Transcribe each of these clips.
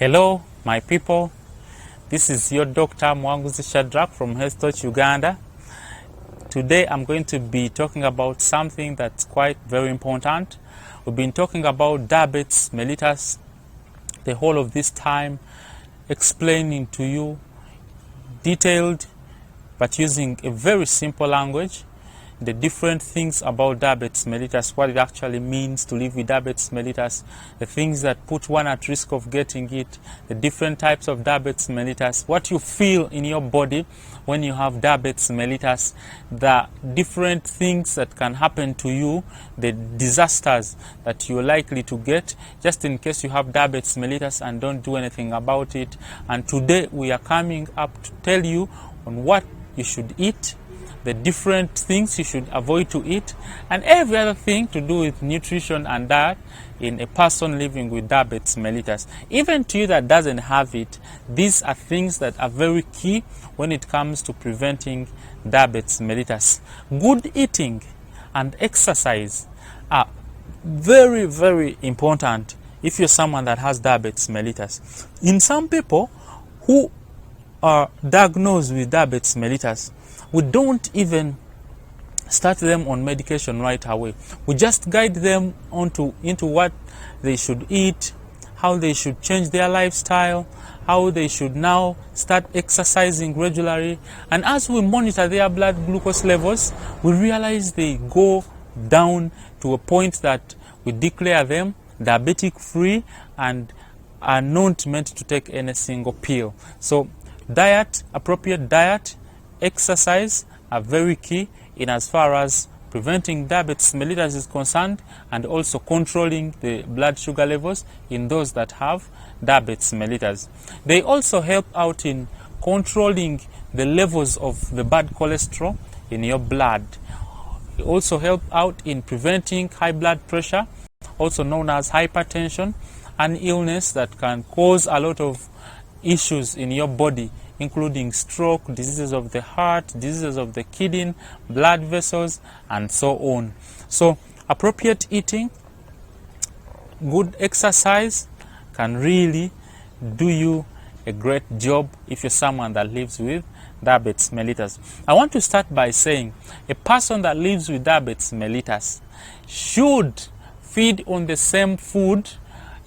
Hello, my people. This is your Dr. Mwanguzi Shadrach from Health Touch Uganda. Today I'm going to be talking about something that's quite very important. We've been talking about diabetes mellitus the whole of this time, explaining to you detailed but using a very simple language the different things about diabetes mellitus, what it actually means to live with diabetes mellitus, the things that put one at risk of getting it, the different types of diabetes mellitus, what you feel in your body when you have diabetes mellitus, the different things that can happen to you, the disasters that you're likely to get just in case you have diabetes mellitus and don't do anything about it. And today we are coming up to tell you on what you should eat, the different things you should avoid to eat, and every other thing to do with nutrition and diet in a person living with diabetes mellitus. Even to you that doesn't have it, these are things that are very key when it comes to preventing diabetes mellitus. Good eating and exercise are very, very important if you're someone that has diabetes mellitus. In some people who are diagnosed with diabetes mellitus, we don't even start them on medication right away. We just guide them into what they should eat, how they should change their lifestyle, how they should now start exercising regularly. And as we monitor their blood glucose levels, we realize they go down to a point that we declare them diabetic free and are not meant to take any single pill. So diet, appropriate diet, exercise are very key in as far as preventing diabetes mellitus is concerned, and also controlling the blood sugar levels in those that have diabetes mellitus. They also help out in controlling the levels of the bad cholesterol in your blood. They also help out in preventing high blood pressure, also known as hypertension, an illness that can cause a lot of issues in your body, including stroke, diseases of the heart, diseases of the kidney, blood vessels, and so on. So appropriate eating, good exercise can really do you a great job if you're someone that lives with diabetes mellitus. I want to start by saying a person that lives with diabetes mellitus should feed on the same food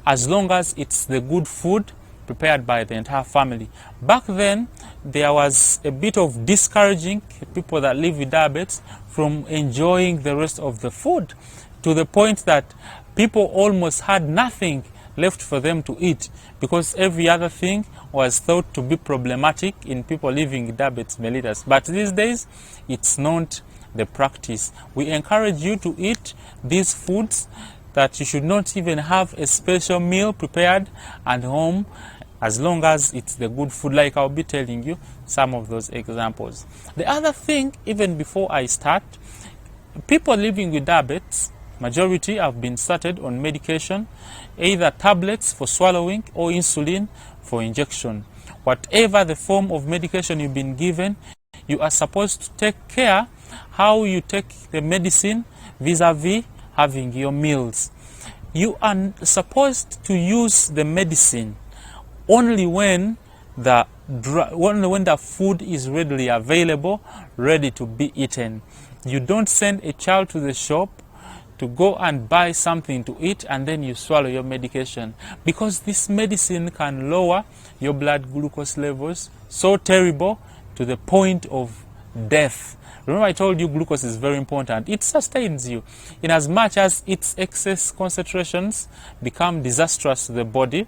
as long as it's the good food prepared by the entire family. Back then, there was a bit of discouraging people that live with diabetes from enjoying the rest of the food, to the point that people almost had nothing left for them to eat, because every other thing was thought to be problematic in people living with diabetes mellitus. But these days, it's not the practice. We encourage you to eat these foods, that you should not even have a special meal prepared at home, as long as it's the good food, like I'll be telling you some of those examples. The other thing, even before I start, people living with diabetes, majority have been started on medication, either tablets for swallowing or insulin for injection. Whatever the form of medication you've been given, you are supposed to take care how you take the medicine vis-a-vis having your meals. You are supposed to use the medicine only when the food is readily available, ready to be eaten. You don't send a child to the shop to go and buy something to eat and then you swallow your medication, because this medicine can lower your blood glucose levels so terrible to the point of death. Remember, I told you glucose is very important. It sustains you in as much as its excess concentrations become disastrous to the body.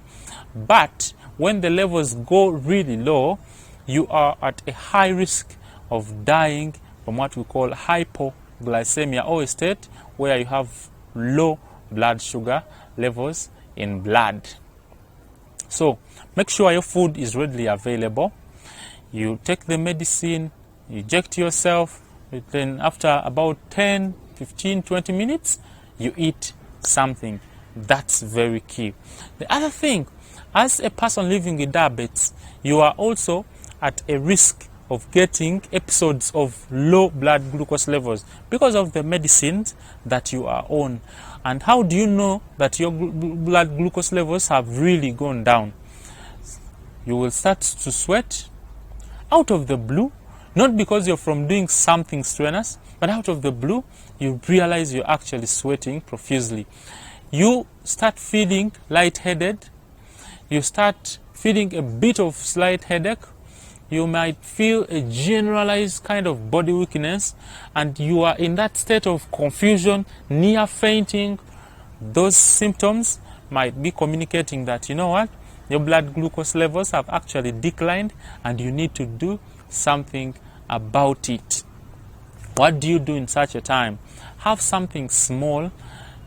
But when the levels go really low, you are at a high risk of dying from what we call hypoglycemia, or a state where you have low blood sugar levels in blood. So make sure your food is readily available. You take the medicine, you inject yourself, then after about 10, 15, 20 minutes, you eat something. That's very key. The other thing, as a person living with diabetes, you are also at a risk of getting episodes of low blood glucose levels because of the medicines that you are on. And how do you know that your blood glucose levels have really gone down? you will start to sweat out of the blue, not because you're from doing something strenuous, but out of the blue, you realize you're actually sweating profusely. You start feeling lightheaded, you start feeling a bit of slight headache, you might feel a generalized kind of body weakness, and you are in that state of confusion, near fainting. Those symptoms might be communicating that, you know what, your blood glucose levels have actually declined and you need to do something about it. What do you do in such a time? Have something small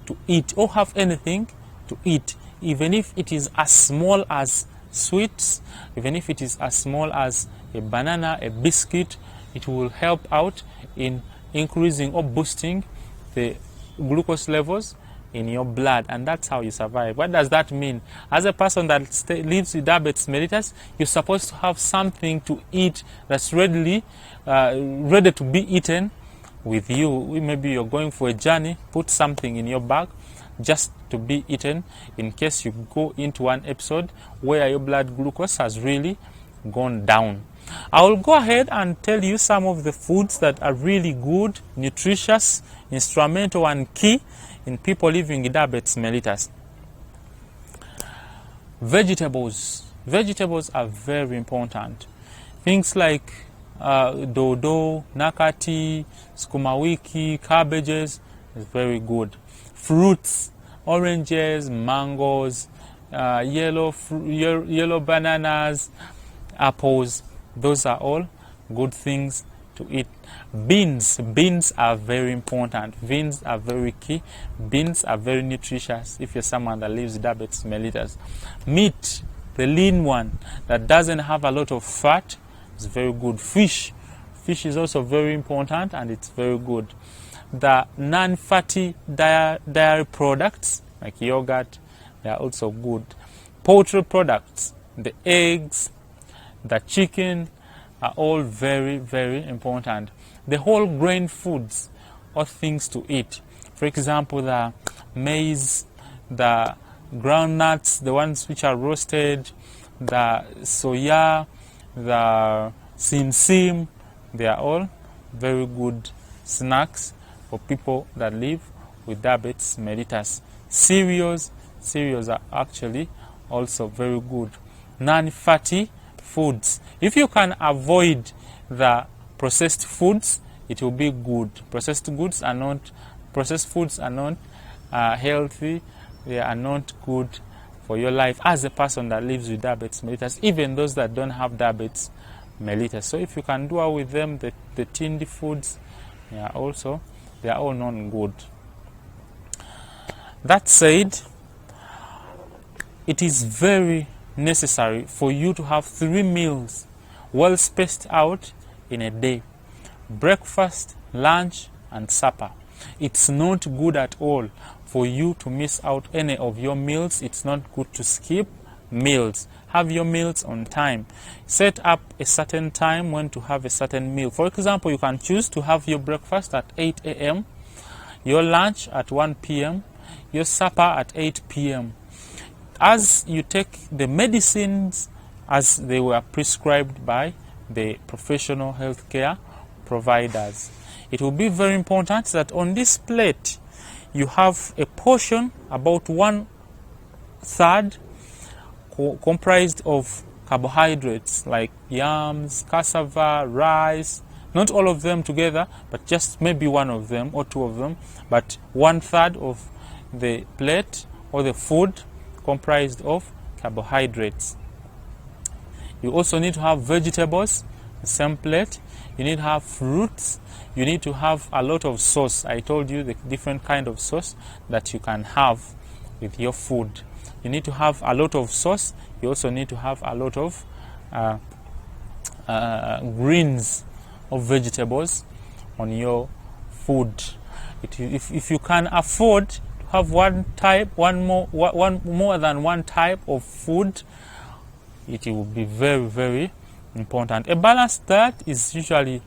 to eat, or have anything to eat, even if it is as small as sweets, even if it is as small as a banana, a biscuit. It will help out in increasing or boosting the glucose levels in your blood, and that's how you survive. What does that mean? As a person that lives with diabetes mellitus, you're supposed to have something to eat that's ready to be eaten with you. Maybe you're going for a journey, put something in your bag just to be eaten in case you go into one episode where your blood glucose has really gone down. I will go ahead and tell you some of the foods that are really good, nutritious, instrumental and key in people living with diabetes mellitus. Vegetables. Vegetables are very important. Things like dodo, nakati, sukuma wiki, cabbages is very good. Fruits, oranges, mangoes, yellow bananas, apples, those are all good things to eat. Beans are very important. Beans are very key. Beans are very nutritious if you're someone that lives with diabetes mellitus. Meat, the lean one that doesn't have a lot of fat, is very good. Fish is also very important and it's very good. The non-fatty dairy products like yogurt, they are also good. Poultry products, the eggs, the chicken are all very, very important. The whole grain foods are things to eat. For example, the maize, the groundnuts, the ones which are roasted, the soya, the sim, they are all very good snacks for people that live with diabetes mellitus. Cereals are actually also very good. Non-fatty foods. If you can avoid the processed foods, it will be good. Processed foods are not healthy. They are not good for your life as a person that lives with diabetes mellitus, even those that don't have diabetes mellitus. So if you can do away with them, the tinned foods, they are all non good. That said, it is very necessary for you to have 3 meals well spaced out in a day: breakfast, lunch and supper. It's not good at all for you to miss out any of your meals. It's not good to skip meals. Have your meals on time. Set up a certain time when to have a certain meal. For example, you can choose to have your breakfast at 8 a.m., your lunch at 1 p.m., your supper at 8 p.m. As you take the medicines as they were prescribed by the professional healthcare providers. It will be very important that on this plate you have a portion about 1/3 comprised of carbohydrates like yams, cassava, rice, not all of them together, but just maybe one of them or two of them, but 1/3 of the plate or the food comprised of carbohydrates. You also need to have vegetables, the same plate. You need to have fruits. You need to have a lot of sauce. I told you the different kind of sauce that you can have with your food. You need to have a lot of sauce. You also need to have a lot of greens of vegetables on your food. If you can afford to have more than one type of food, it will be very, very important. A balanced diet is usually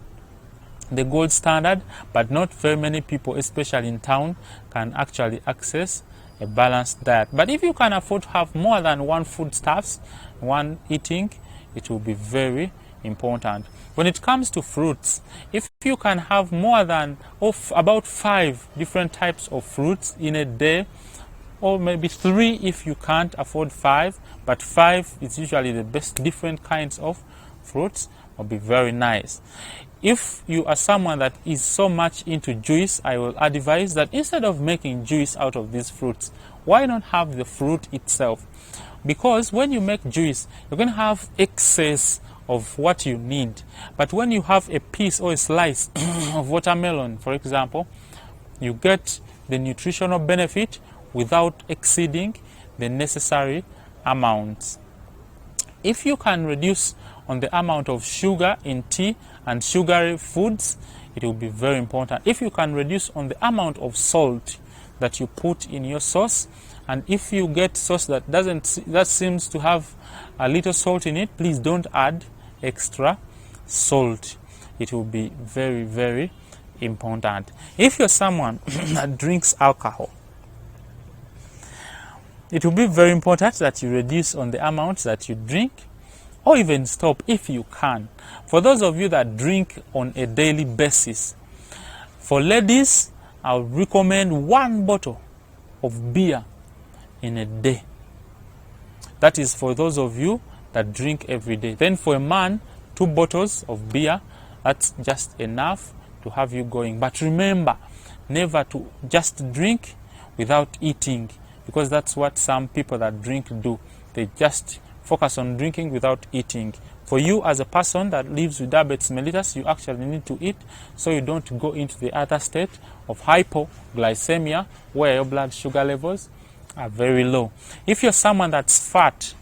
the gold standard, but not very many people, especially in town, can actually access a balanced diet. But if you can afford to have more than one foodstuffs, one eating, it will be very important. When it comes to fruits, if you can have more than about 5 different types of fruits in a day, or maybe 3 if you can't afford 5, but 5 is usually the best, different kinds of fruits, will be very nice. If you are someone that is so much into juice, I will advise that instead of making juice out of these fruits, why not have the fruit itself? Because when you make juice, you're going to have excess of what you need. But when you have a piece or a slice of watermelon, for example, you get the nutritional benefit without exceeding the necessary amounts. If you can reduce on the amount of sugar in tea and sugary foods, it will be very important. If you can reduce on the amount of salt that you put in your sauce, and if you get sauce that seems to have a little salt in it, please don't add extra salt. It will be very, very important. If you're someone that drinks alcohol, it will be very important that you reduce on the amounts that you drink, or even stop if you can. For those of you that drink on a daily basis, for ladies, I would recommend 1 bottle of beer in a day. That is for those of you that drink every day. Then for a man, 2 bottles of beer, that's just enough to have you going. But remember, never to just drink without eating, because that's what some people that drink do. They just focus on drinking without eating. For you as a person that lives with diabetes mellitus, you actually need to eat so you don't go into the other state of hypoglycemia where your blood sugar levels are very low. If you're someone that's fat,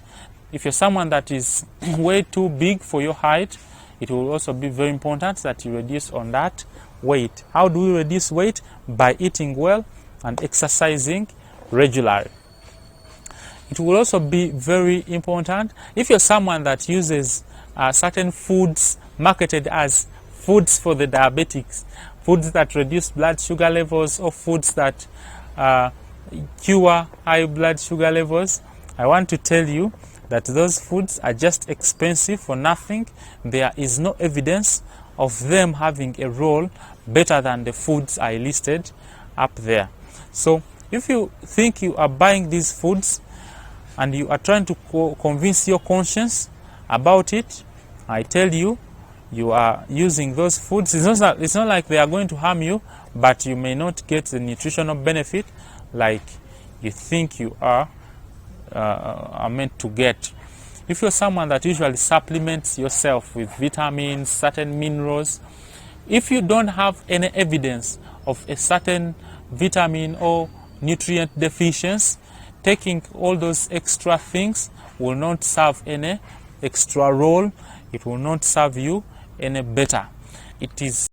if you're someone that is way too big for your height, it will also be very important that you reduce on that weight. How do we reduce weight? By eating well and exercising regularly. It will also be very important if you're someone that uses certain foods marketed as foods for the diabetics, foods that reduce blood sugar levels, or foods that cure high blood sugar levels. I want to tell you that those foods are just expensive for nothing. There is no evidence of them having a role better than the foods I listed up there. So if you think you are buying these foods and you are trying to convince your conscience about it, I tell you, you are using those foods. It's not like they are going to harm you, but you may not get the nutritional benefit like you think you are meant to get. If you're someone that usually supplements yourself with vitamins, certain minerals, if you don't have any evidence of a certain vitamin or nutrient deficiency, taking all those extra things will not serve any extra role. It will not serve you any better. It is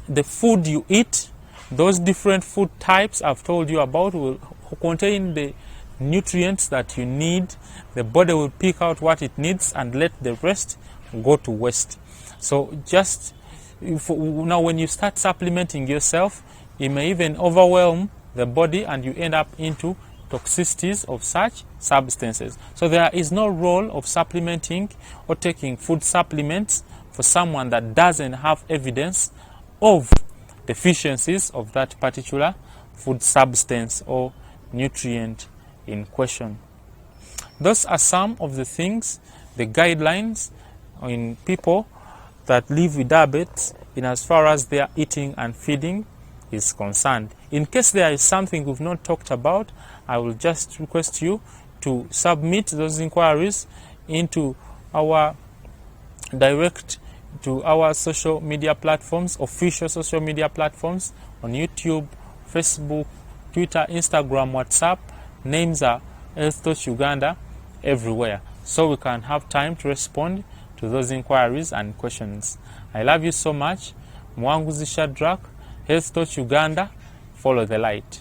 the food you eat, those different food types I've told you about will contain the nutrients that you need. The body will pick out what it needs and let the rest go to waste. So just now when you start supplementing yourself, it may even overwhelm the body and you end up into toxicities of such substances. So there is no role of supplementing or taking food supplements for someone that doesn't have evidence of deficiencies of that particular food substance or nutrient in question. Those are some of the things, the guidelines in people that live with diabetes in as far as their eating and feeding is concerned. In case there is something we've not talked about, I will just request you to submit those inquiries into our to our social media platforms, official social media platforms on YouTube, Facebook, Twitter, Instagram, WhatsApp. Names are Health Uganda everywhere, so we can have time to respond to those inquiries and questions. I love you so much. Mwanguzi Shadrach, Health Uganda. Follow the light.